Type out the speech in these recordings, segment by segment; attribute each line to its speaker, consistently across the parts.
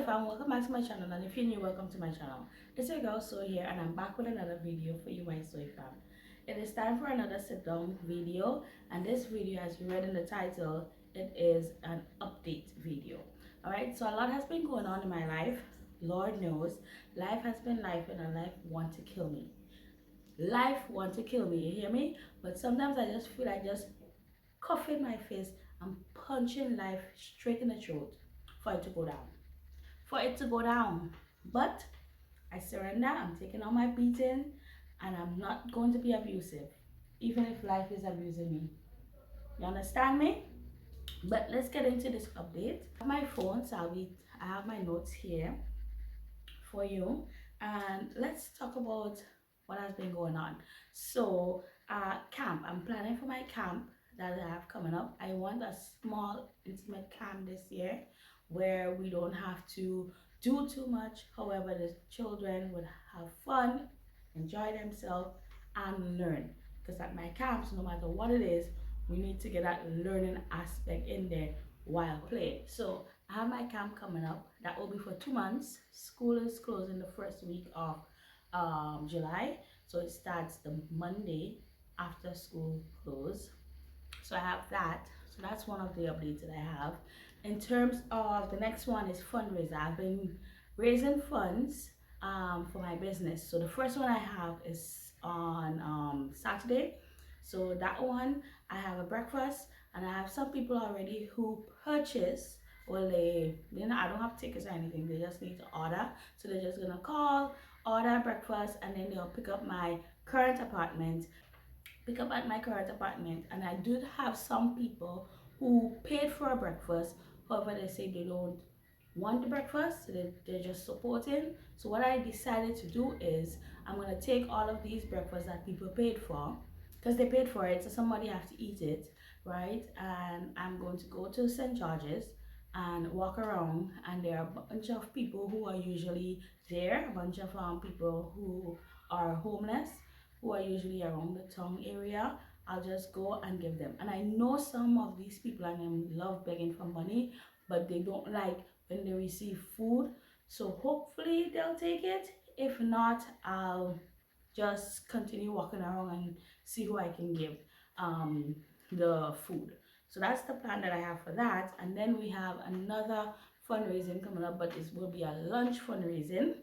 Speaker 1: Soy Fam, welcome back to my channel, and if you're new, welcome to my channel. It's your girl Soy here, and I'm back with another video for you, my Soy Fam. It is time for another sit down video, and this video, as you read in the title, it is an update video. Alright, so a lot has been going on in my life. Lord knows, life has been life, and life want to kill me. Life want to kill me, you hear me? But sometimes I just feel like just cuffing my face and punching life straight in the throat for it to go down. But I surrender. I'm taking all my beating, and I'm not going to be abusive, even if life is abusing me. You understand me? But let's get into this update. I have my phone, so I have my notes here for you, and let's talk about what has been going on. So camp, I'm planning for my camp that I have coming up. I want a small intimate camp this year where we don't have to do too much. However, the children would have fun, enjoy themselves, and learn, because at my camps, no matter what it is, we need to get that learning aspect in there while playing. So I have my camp coming up. That will be for 2 months. School is closing the first week of July, so it starts the Monday after school close. So I have that. So that's one of the updates that I have. In terms of the next one is fundraiser. I've been raising funds for my business. So the first one I have is on Saturday. So that one, I have a breakfast, and I have some people already who purchase. Well, I don't have tickets or anything. They just need to order. So they're just gonna call, order breakfast, and then they'll pick up my current apartment at my current apartment. And I do have some people who paid for a breakfast. However, they say they don't want the breakfast, so they're just supporting. So what I decided to do is I'm going to take all of these breakfasts that people paid for, because they paid for it, so somebody have to eat it, right? And I'm going to go to St. George's and walk around, and there are a bunch of people who are usually there, a bunch of people who are homeless, who are usually around the town area. I'll just go and give them. And I know some of these people, and they love begging for money, but they don't like when they receive food. So hopefully they'll take it. If not, I'll just continue walking around and see who I can give the food. So that's the plan that I have for that. And then we have another fundraising coming up, but this will be a lunch fundraising.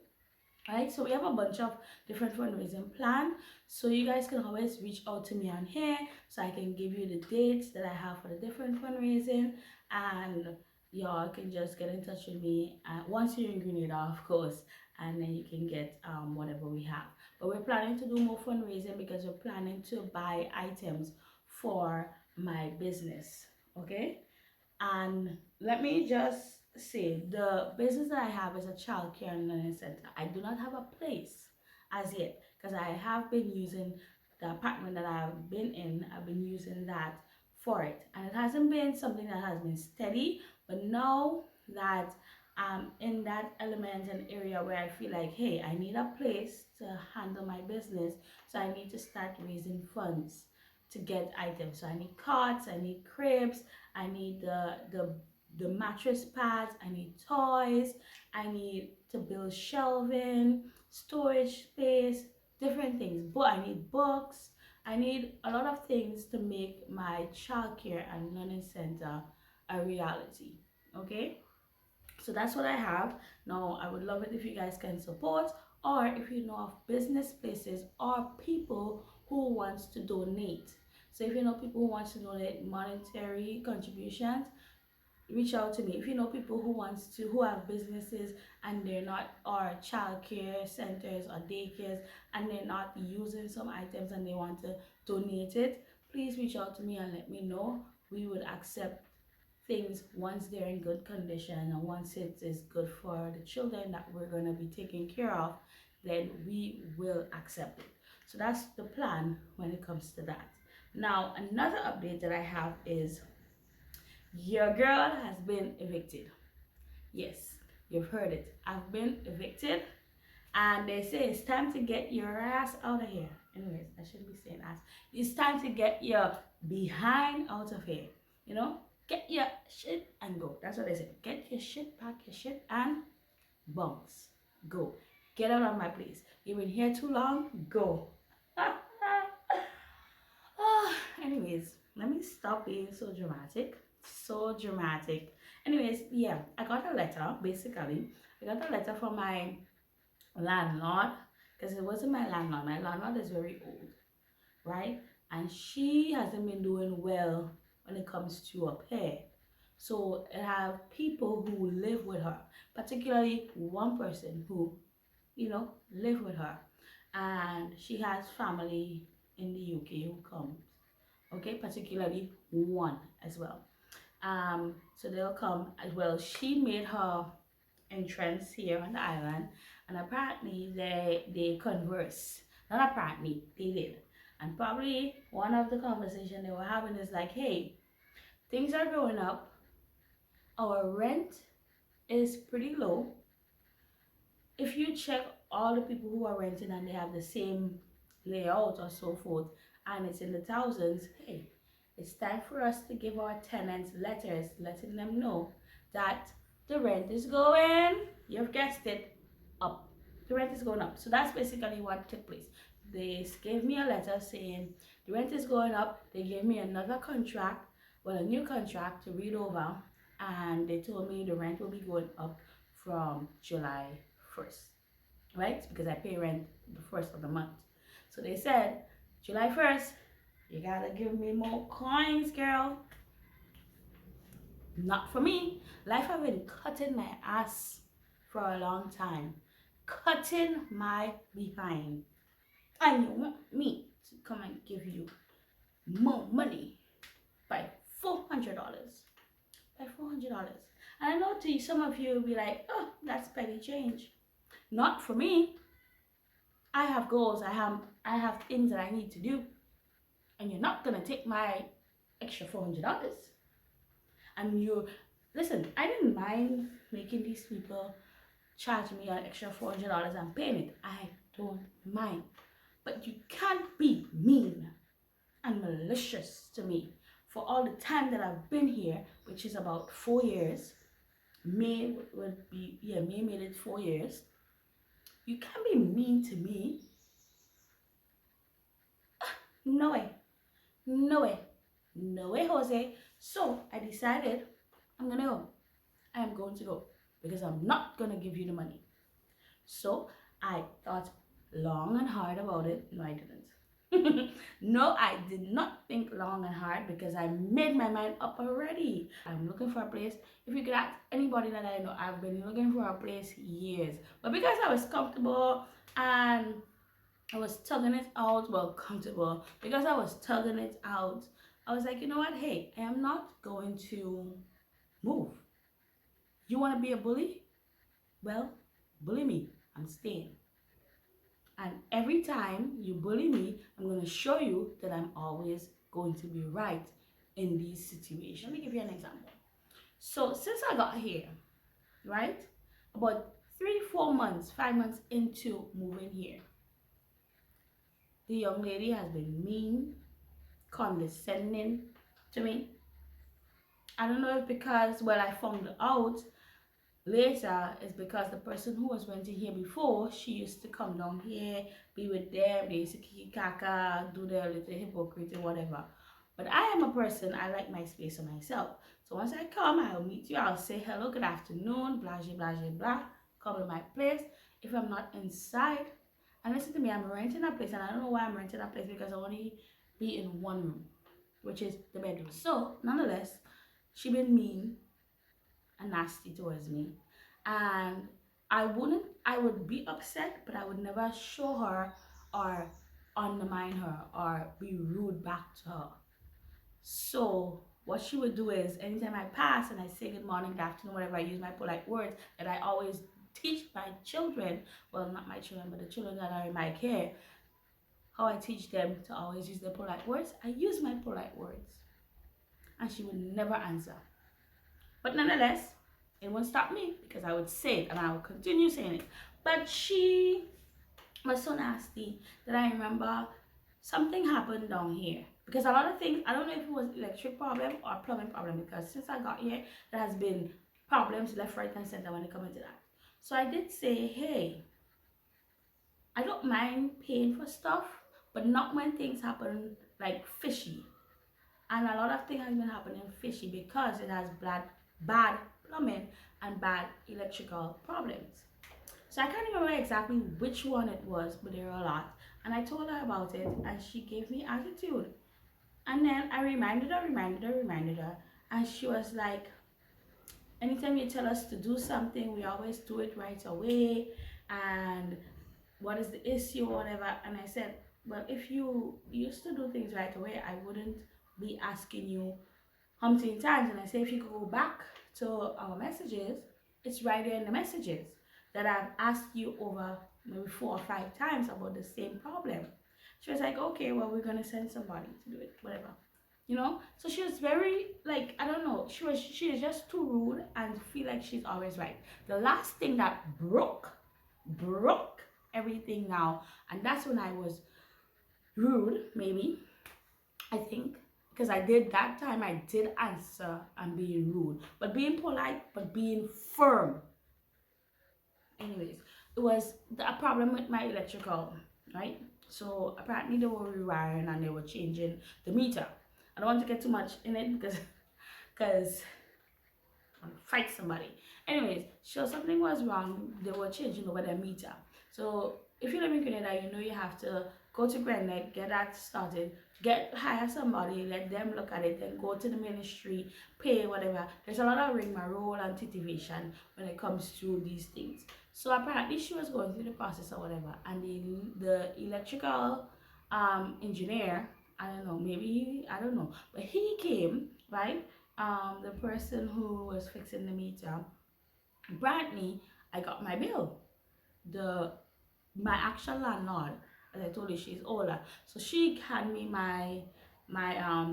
Speaker 1: Right, so we have a bunch of different fundraising plan, so you guys can always reach out to me on here so I can give you the dates that I have for the different fundraising, and y'all can just get in touch with me once you're in Grenada, of course, and then you can get whatever we have. But we're planning to do more fundraising because we're planning to buy items for my business. Okay, and let me just say, the business that I have is a child care and learning center. I do not have a place as yet, because I have been using the apartment that I've been in. I've been using that for it, and it hasn't been something that has been steady. But now that I'm in that element and area where I feel like, hey, I need a place to handle my business, so I need to start raising funds to get items. So I need cots, I need cribs, I need the mattress pads, I need toys, I need to build shelving, storage space, different things. But I need books, I need a lot of things to make my childcare and learning center a reality. Okay, so that's what I have. Now I would love it if you guys can support, or if you know of business places or people who wants to donate. So if you know people who wants to donate monetary contributions, reach out to me. If you know people who have businesses and they're not, or childcare centers or daycares, and they're not using some items and they want to donate it, please reach out to me and let me know. We would accept things once they're in good condition, and once it is good for the children that we're going to be taking care of, then we will accept it. So that's the plan when it comes to that. Now another update that I have is your girl has been evicted. Yes, you've heard it. I've been evicted, and they say it's time to get your ass out of here. Anyways, I shouldn't be saying ass. It's time to get your behind out of here. You know, get your shit and go. That's what they say. Get your shit, pack your shit, and Bounce. Go. Get out of my place. You've been here too long. Go. Ah, anyways, let me stop being so dramatic. So dramatic. Anyways, yeah, I got a letter. Basically, I got a letter from my landlord, because it wasn't my landlord. My landlord is very old, right? And she hasn't been doing well when it comes to a pay. So I have people who live with her, particularly one person who, live with her. And she has family in the UK who comes, okay, particularly one as well. So they'll come as well. She made her entrance here on the island, and apparently they converse. Not apparently, they did. And probably one of the conversation they were having is like, hey, things are going up. Our rent is pretty low. If you check all the people who are renting and they have the same layout or so forth, and it's in the thousands, hey, it's time for us to give our tenants letters letting them know that the rent is going, you've guessed it, up. The rent is going up. So that's basically what took place. They gave me a letter saying the rent is going up. They gave me another contract, well, a new contract to read over, and they told me the rent will be going up from July 1st, right? Because I pay rent the first of the month. So they said, July 1st, you gotta give me more coins, girl. Not for me. Life have been cutting my ass for a long time. Cutting my behind. And you want me to come and give you more money by $400. By $400. And I know to you, some of you will be like, oh, that's petty change. Not for me. I have goals. I have things that I need to do. And you're not gonna take my extra $400. And you listen, I didn't mind making these people charge me an extra $400 and paying it. I don't mind. But you can't be mean and malicious to me for all the time that I've been here, which is about 4 years. May made it 4 years. You can't be mean to me. No way. No way. No way, Jose. So I decided I'm gonna go. I am going to go because I'm not gonna give you the money. So I thought long and hard about it. No, I didn't. No, I did not think long and hard because I made my mind up already. I'm looking for a place. If you could ask anybody that I know, I've been looking for a place years. But because I was comfortable and I was tugging it out, well, comfortable, because I was tugging it out, I was like, you know what? Hey, I am not going to move. You want to be a bully? Well, bully me. I'm staying. And every time you bully me, I'm going to show you that I'm always going to be right in these situations. Let me give you an example. So since I got here, right, about 3, 4 months, 5 months into moving here, the young lady has been mean, condescending to me. I don't know if because, well, I found out later is because the person who was renting here before, she used to come down here, be with them, they used to kiki kaka, do their little hypocrite or whatever. But I am a person, I like my space for myself. So once I come, I'll meet you, I'll say hello, good afternoon, blah, blah, blah, blah, come to my place. If I'm not inside, and listen to me, I'm renting a place, and I don't know why I'm renting a place because I only be in one room, which is the bedroom. So, nonetheless, she been mean and nasty towards me, and I would be upset, but I would never show her or undermine her or be rude back to her. So what she would do is anytime I pass and I say good morning, good afternoon, whatever, I use my polite words that I always teach my children, well, not my children, but the children that are in my care, how I teach them to always use their polite words. I use my polite words, and she would never answer. But nonetheless, it won't stop me because I would say it and I would continue saying it. But she was so nasty that I remember something happened down here. Because a lot of things, I don't know if it was electric problem or plumbing problem, because since I got here, there has been problems left, right, and center when it comes to that. So I did say, hey, I don't mind paying for stuff, but not when things happen like fishy. And a lot of things has been happening fishy because it has bad plumbing and bad electrical problems. So I can't remember exactly which one it was, but there were a lot. And I told her about it, and she gave me attitude. And then I reminded her, and she was like, anytime you tell us to do something, we always do it right away. And what is the issue or whatever? And I said, well, if you used to do things right away, I wouldn't be asking you umpteen times. And I say, if you could go back to our messages, it's right there in the messages that I've asked you over maybe 4 or 5 times about the same problem. She was like, okay, well, we're gonna send somebody to do it, whatever. So she was very, like, I don't know, she is just too rude and feel like she's always right. The last thing that broke everything now, and that's when I was rude, maybe, I think, because I did that time, I did answer and being rude, but being polite, but being firm. Anyways, it was a problem with my electrical, right? So apparently they were rewiring and they were changing the meter. I don't want to get too much in it because I'm gonna fight somebody. Anyways, so something was wrong. They were changing over the meter. So if you live in Canada, you know you have to go to Grenade, get that started, hire somebody, let them look at it, then go to the ministry, pay whatever. There's a lot of rigmarole and titivation when it comes to these things. So apparently she was going through the process or whatever, and the electrical engineer, I don't know, maybe I don't know, but he came, right? The person who was fixing the meter, apparently I got my bill. The my actual landlord, as I told you, she's older, so she had me my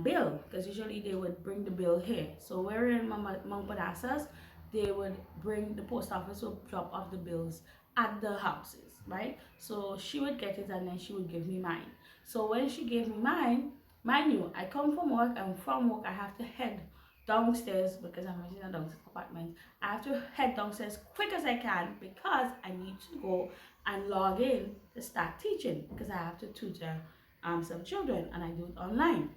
Speaker 1: bill, because usually they would bring the bill here. So we're in Mount Manassas, they would bring, the post office would drop off the bills at the houses, right? So she would get it and then she would give me mine. So when she gave me mine, mind you, I come from work, and from work I have to head downstairs because I'm renting a downstairs apartment. I have to head downstairs quick as I can because I need to go and log in to start teaching, because I have to tutor some children, and I do it online.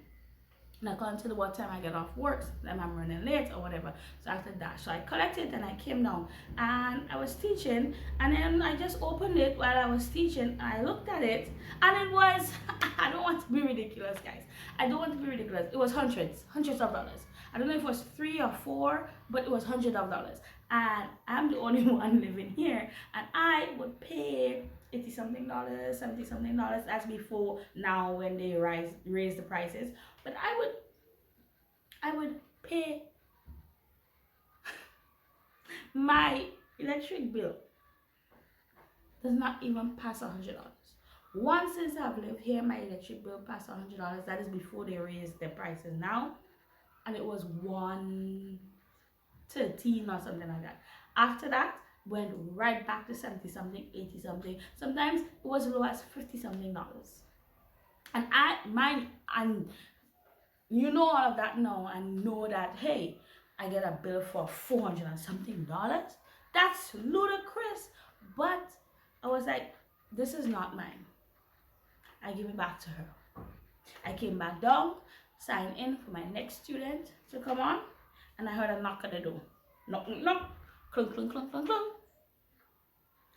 Speaker 1: And I can't tell what time I get off work, then I'm running late or whatever. So after that, so I collected and I came down and I was teaching, and then I just opened it while I was teaching and I looked at it, and it was I don't want to be ridiculous, guys. I don't want to be ridiculous. It was hundreds of dollars. I don't know if it was 3 or 4, but it was hundreds of dollars. And I'm the only one living here, and I would pay $80 something, $70 something as before now when they raise the prices. But I would pay my electric bill does not even pass $100. Once since I've lived here, my electric bill passed $100. That is before they raised the prices now, and it was 113 or something like that. After that, went right back to 70 something, 80 something. Sometimes it was as low as $50 something. And you know all of that now, and know that, hey, I get a bill for $400 and something. That's ludicrous. But I was like, this is not mine. I give it back to her. I came back down, signed in for my next student to come on, and I heard a knock at the door. Knock, knock, knock, clunk, clunk, clunk, clunk, clunk.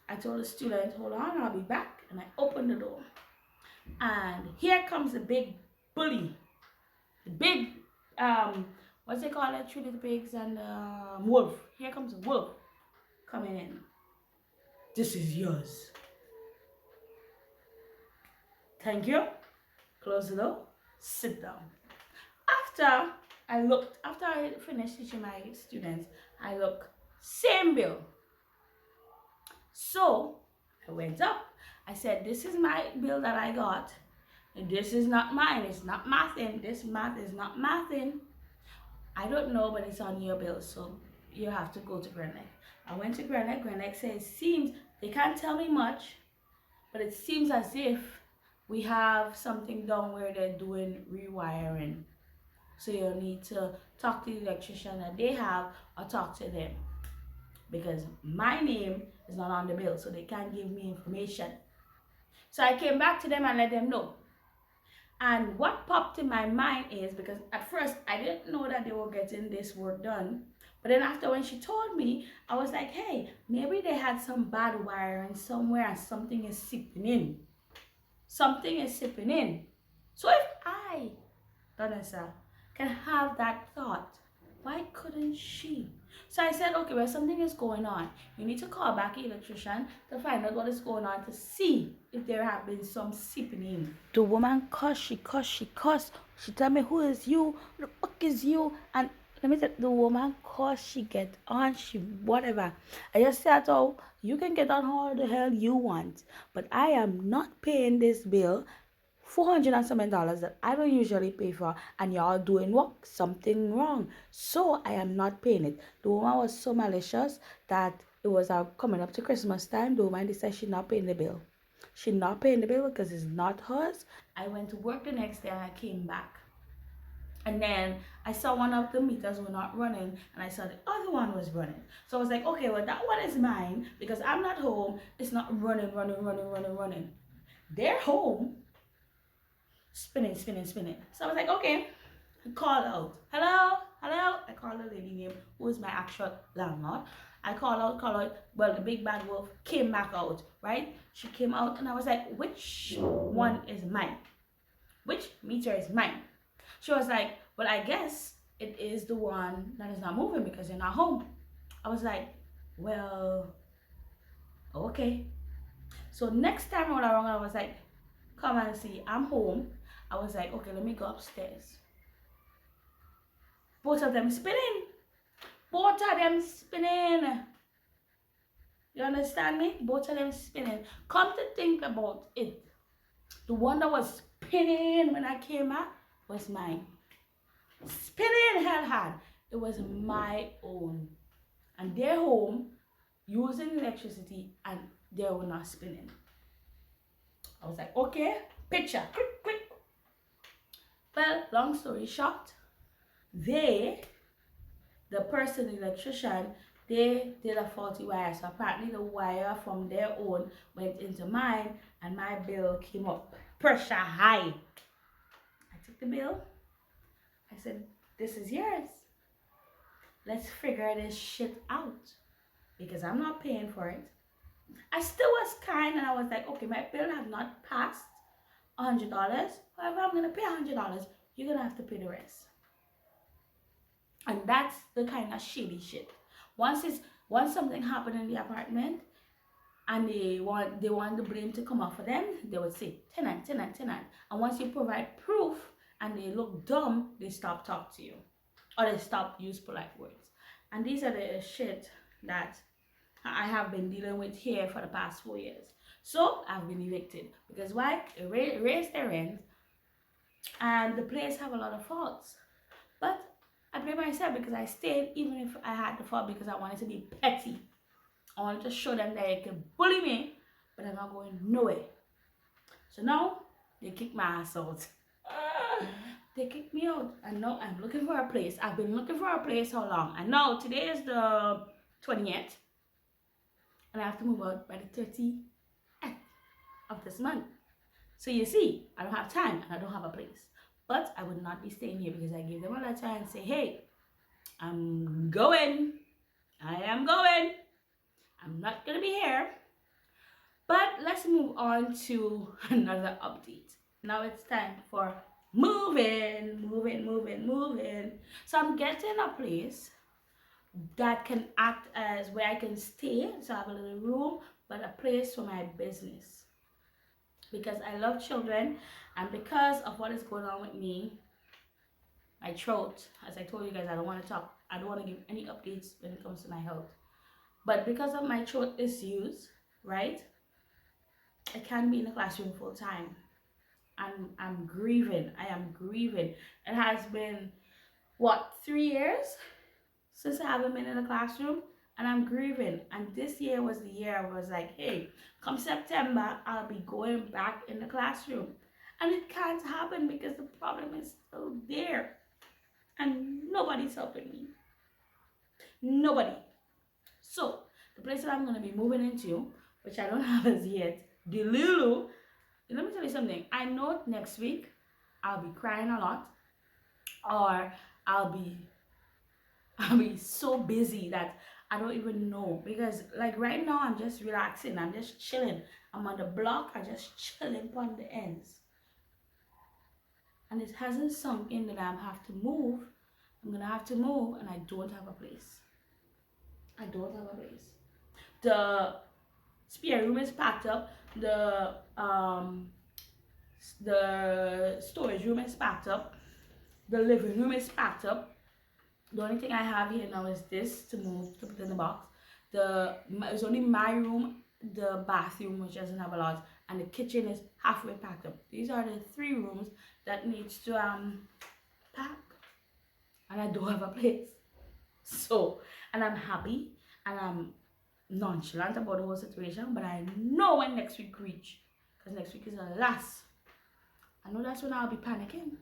Speaker 1: I told the student, hold on, I'll be back, and I opened the door. And here comes the big bully. The big, what's they call it? 3 little pigs and wolf. Here comes a wolf coming in. This is yours. Thank you. Close the door. Sit down. After I finished teaching my students, I look, same bill. So I went up. I said, this is my bill that I got. And this is not mine. It's not mathing. This math is not mathing. I don't know, but it's on your bill, so you have to go to Grenade. I went to Grenade. Grenade says, seems, they can't tell me much, but it seems as if we have something done where they're doing rewiring. So you'll need to talk to the electrician that they have or talk to them. because my name is not on the bill, so they can't give me information. So I came back to them and let them know. And what popped in my mind is, because at first I didn't know that they were getting this work done. But then after when she told me, I was like, hey, maybe they had some bad wiring somewhere and something is seeping in. Something is seeping in. So if I, Vanessa, can have that thought, why couldn't she? So I said, okay, well, something is going on. You need to call back the electrician to find out what is going on, to see if there have been some seeping in. The woman cussed. She tell me, who is you? Who the fuck is you? And let me tell the woman cussed, she get on, she whatever. I just said, oh, you can get on all the hell you want, but I am not paying this bill. $400 and something that I don't usually pay for, and y'all doing what? Something wrong. So I am not paying it. The woman was so malicious that it was coming up to Christmas time. The woman decided she's not paying the bill. She's not paying the bill because it's not hers. I went to work the next day and I came back. And then I saw one of the meters were not running, and I saw the other one was running. So I was like, okay, well, that one is mine because I'm not home. It's not running. They're home, spinning. So I was like, okay, I called out, hello. I called the lady name who is my actual landlord. I called out. Well, the big bad wolf came back out, right? She came out and I was like, which one is mine? Which meter is mine? She was like, well, I guess it is the one that is not moving because you're not home. I was like, well, okay. So next time around, I was like, come and see, I'm home. I was like, okay, let me go upstairs. Both of them spinning. You understand me? Both of them spinning. Come to think about it, the one that was spinning when I came out was mine. Spinning hell hard. It was my own. And they're home using electricity and they were not spinning. I was like, okay, picture, quick. Well, long story short, the person, the electrician, they did a faulty wire. So apparently the wire from their own went into mine and my bill came up. Pressure high. I took the bill. I said, this is yours. Let's figure this shit out because I'm not paying for it. I still was kind and I was like, okay, my bill have not passed $100. However, I'm going to pay $100. You're going to have to pay the rest. And that's the kind of shady shit. Once something happened in the apartment and they want the blame to come off of them, they would say tenant. And once you provide proof and they look dumb, they stop talking to you or they stop use polite words. And these are the shit that I have been dealing with here for the past 4 years. So I've been evicted because why? They raised their rent and the place have a lot of faults. But I blame myself because I stayed even if I had the fault because I wanted to be petty. I wanted to show them that they can bully me, but I'm not going nowhere. So now they kick my ass out. They kicked me out. And now I'm looking for a place. I've been looking for a place how long? And now today is the 20th. And I have to move out by the 30th of this month. So you see, I don't have time and I don't have a place. But I would not be staying here because I gave them a letter and say, hey, I'm going. I am going. I'm not going to be here. But let's move on to another update. Now it's time for moving. So I'm getting a place that can act as where I can stay. So I have a little room, but a place for my business. Because I love children and because of what is going on with me, my throat, as I told you guys, I don't want to talk. I don't want to give any updates when it comes to my health. But because of my throat issues, right? I can't be in the classroom full time. I'm grieving. I am grieving. It has been, what, 3 years since I haven't been in the classroom? And I'm grieving. And this year was the year I was like, hey, come September, I'll be going back in the classroom. And it can't happen because the problem is still there. And nobody's helping me. Nobody. So the place that I'm going to be moving into, which I don't have as yet, Delulu. Let me tell you something. I know next week I'll be crying a lot, or I'll be I'll be so busy that I don't even know, because like right now I'm just relaxing, I'm just chilling. I'm on the block, I just chilling on the ends. And it hasn't sunk in that I have to move. I'm gonna have to move and I don't have a place. I don't have a place. The spare room is packed up. The storage room is packed up. The living room is packed up. The only thing I have here now is this to move to put in the box. It's only my room, the bathroom, which doesn't have a lot, and the kitchen is halfway packed up. These are the 3 rooms that needs to pack, and I don't have a place. So, and I'm happy and I'm nonchalant about the whole situation, but I know when next week reach, because next week is the last. I know that's when I'll be panicking.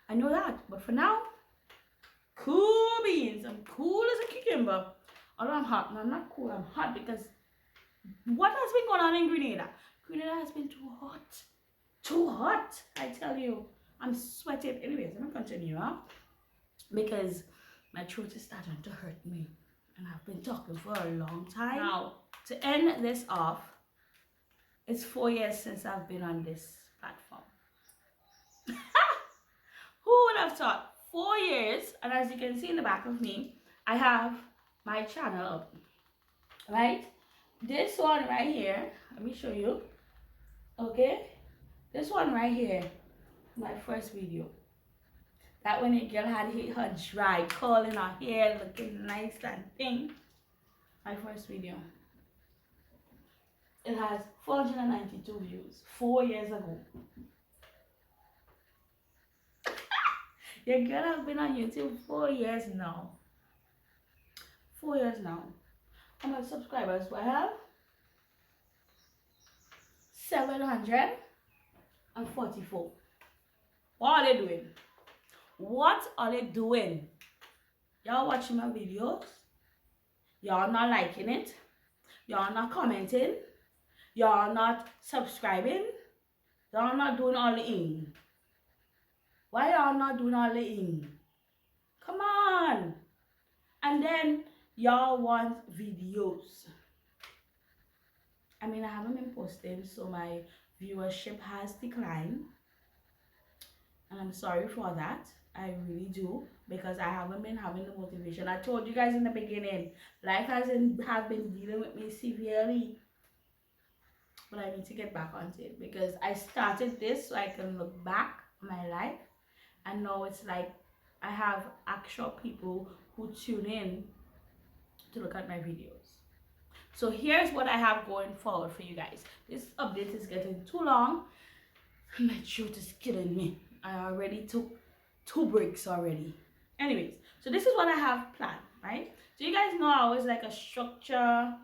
Speaker 1: I know that, but for now, cool beans. I'm cool as a cucumber. Although I'm hot, no, I'm not cool. I'm hot because what has been going on in Grenada? Grenada has been too hot. Too hot, I tell you. I'm sweating. Anyways, I'm gonna continue, because my throat is starting to hurt me, and I've been talking for a long time. Now, to end this off, it's 4 years since I've been on this platform. Who would have thought? 4 years, and as you can see in the back of me, I have my channel up, right? This one right here, let me show you, okay? This one right here, my first video. That when a girl had her dry, curling her hair, looking nice and thing. My first video. It has 492 views, 4 years ago. Your girl has been on YouTube 4 years now. 4 years now. How much subscribers do I have? 744. What are they doing? What are they doing? Y'all watching my videos? Y'all not liking it? Y'all not commenting? Y'all not subscribing? Y'all not doing all the in? Why y'all not doing all the in? Come on! And then y'all want videos. I mean, I haven't been posting, so my viewership has declined. And I'm sorry for that. I really do, because I haven't been having the motivation. I told you guys in the beginning, life have been dealing with me severely. But I need to get back onto it, because I started this so I can look back on my life, and now it's like I have actual people who tune in to look at my videos. So here's what I have going forward for you guys. This update is getting too long. My throat is killing me. I already took 2 breaks already. Anyways, so this is what I have planned, right? So you guys know I always like a structure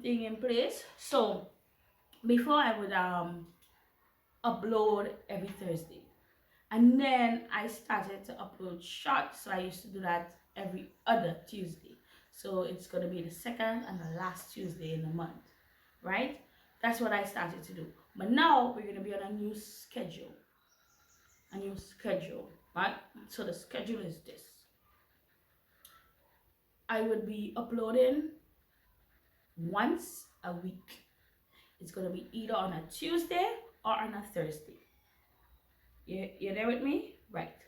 Speaker 1: thing in place. So before I would upload every Thursday, and then I started to upload shorts, so I used to do that every other Tuesday. So it's gonna be the second and the last Tuesday in the month, right? That's what I started to do. But now we're gonna be on a new schedule. Right? So the schedule is this. I would be uploading once a week. It's gonna be either on a Tuesday or on a Thursday. You're there with me? Right.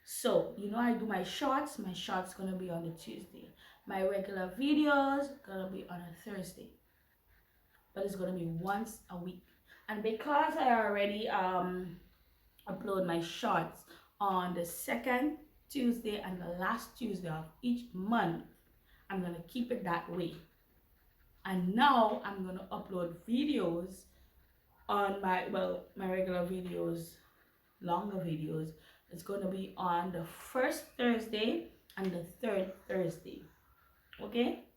Speaker 1: So, you know, I do my shorts. My shorts gonna be on a Tuesday. My regular videos gonna be on a Thursday. But it's gonna be once a week. And because I already upload my shorts on the second Tuesday and the last Tuesday of each month, I'm gonna keep it that way. And now I'm gonna upload videos on my regular videos, longer videos. It's gonna be on the first Thursday and the third Thursday. Okay,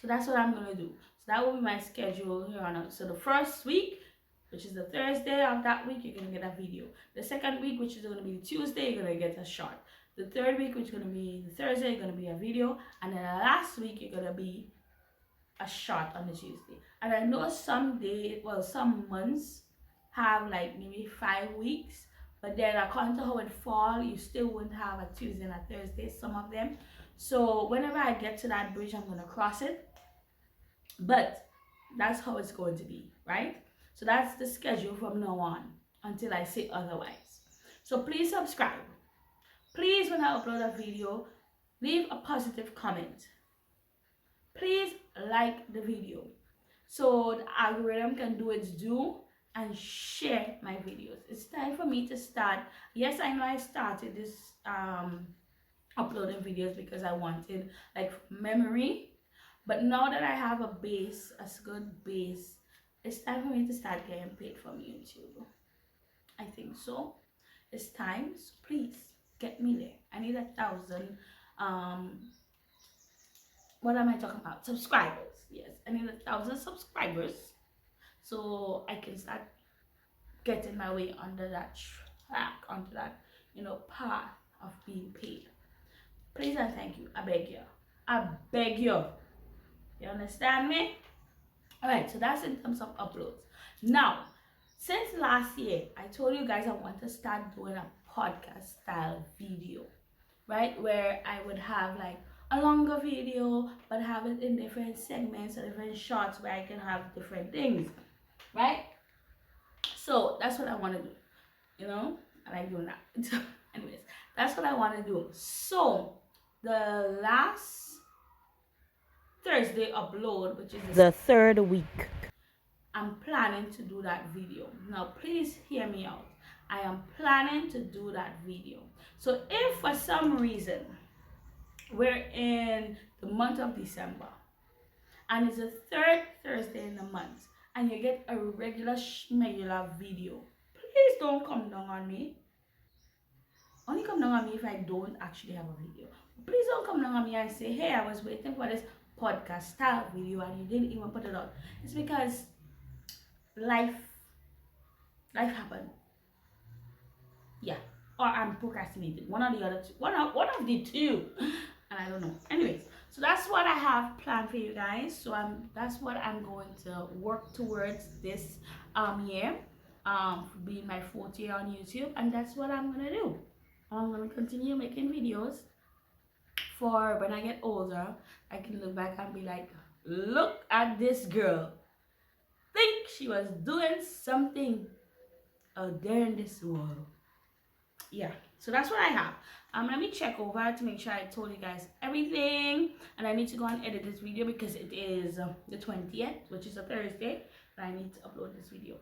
Speaker 1: so that's what I'm gonna do. So that will be my schedule here on out. So the first week, which is the Thursday of that week, you're gonna get a video. The second week, which is gonna be Tuesday, you're gonna get a short. The third week, which is gonna be the Thursday, gonna be a video, and then the last week you're gonna be a shot on the Tuesday. And I know some months have like maybe 5 weeks, but then according to how it fall, you still wouldn't have a Tuesday and a Thursday, some of them. So whenever I get to that bridge, I'm gonna cross it. But that's how it's going to be, right? So that's the schedule from now on until I say otherwise. So please subscribe. Please, when I upload a video, leave a positive comment. Please like the video so the algorithm can do its due and share my videos. It's time for me to start. Yes, I know I started this uploading videos because I wanted like memory, but now that I have a base, a good base, it's time for me to start getting paid from YouTube. I think so. It's time. So please get me there. I need 1,000 what am I talking about? Subscribers. Yes, I need 1,000 subscribers so I can start getting my way under that track, onto that, path of being paid. Please and thank you. I beg you. I beg you. You understand me? Alright, so that's in terms of uploads. Now, since last year, I told you guys I want to start doing a podcast style video, right? Where I would have like a longer video, but have it in different segments or different shots where I can have different things, right? So that's what I want to do, I like doing that. So anyways, that's what I want to do. So the last Thursday upload, which is the third week, I'm planning to do that video. Now please hear me out. I am planning to do that video. So if for some reason we're in the month of December and it's the third Thursday in the month and you get a regular video, please don't come down on me. Only come down on me if I don't actually have a video. Please don't come down on me and say, hey, I was waiting for this podcast style video and you didn't even put it out. It's because life happened. Yeah. Or I'm procrastinating. One or the other two. One of the two. And I don't know. Anyways, so that's what I have planned for you guys. So that's what I'm going to work towards this year. Being my 4th year on YouTube, and that's what I'm gonna do. I'm gonna continue making videos for when I get older. I can look back and be like, look at this girl. Think she was doing something out there in this world. Yeah, so that's what I have. Let me check over to make sure I told you guys everything, and I need to go and edit this video because it is the 20th, which is a Thursday, and I need to upload this video.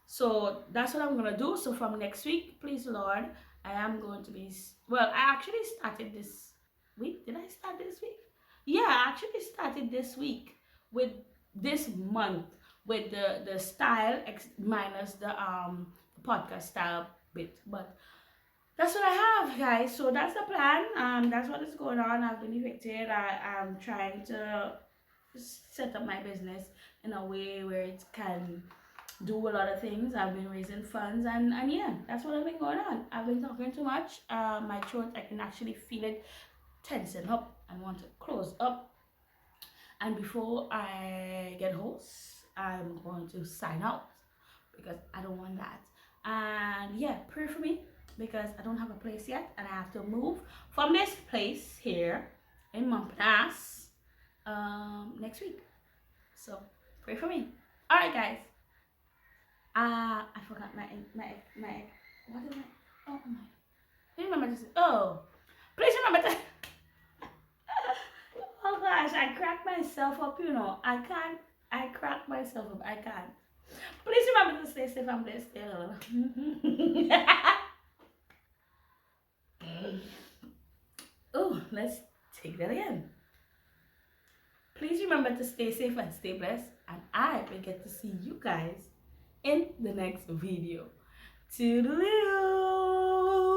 Speaker 1: So that's what I'm gonna do. So from next week, please Lord, I am going to be, well, I actually started this week. Did I start this week? Yeah, I actually started this week with this month with the style minus the podcast style bit. But that's what I have, guys. So that's the plan. That's what is going on. I've been evicted. I am trying to set up my business in a way where it can do a lot of things. I've been raising funds, and yeah, that's what I've been going on. I've been talking too much. My throat, I can actually feel it tensing up and want to close up. And before I get hoarse, I'm going to sign out because I don't want that. And yeah, pray for me because I don't have a place yet, and I have to move from this place here in Montparnasse next week. So pray for me. All right, guys. I forgot my what is it? Oh my! Please remember to say. Oh, please remember to. Oh gosh, I cracked myself up. I can't. I cracked myself up. I can't. Please remember to stay safe and blessed. Oh, let's take that again. Please remember to stay safe and stay blessed, and I will get to see you guys in the next video. Toodaloo!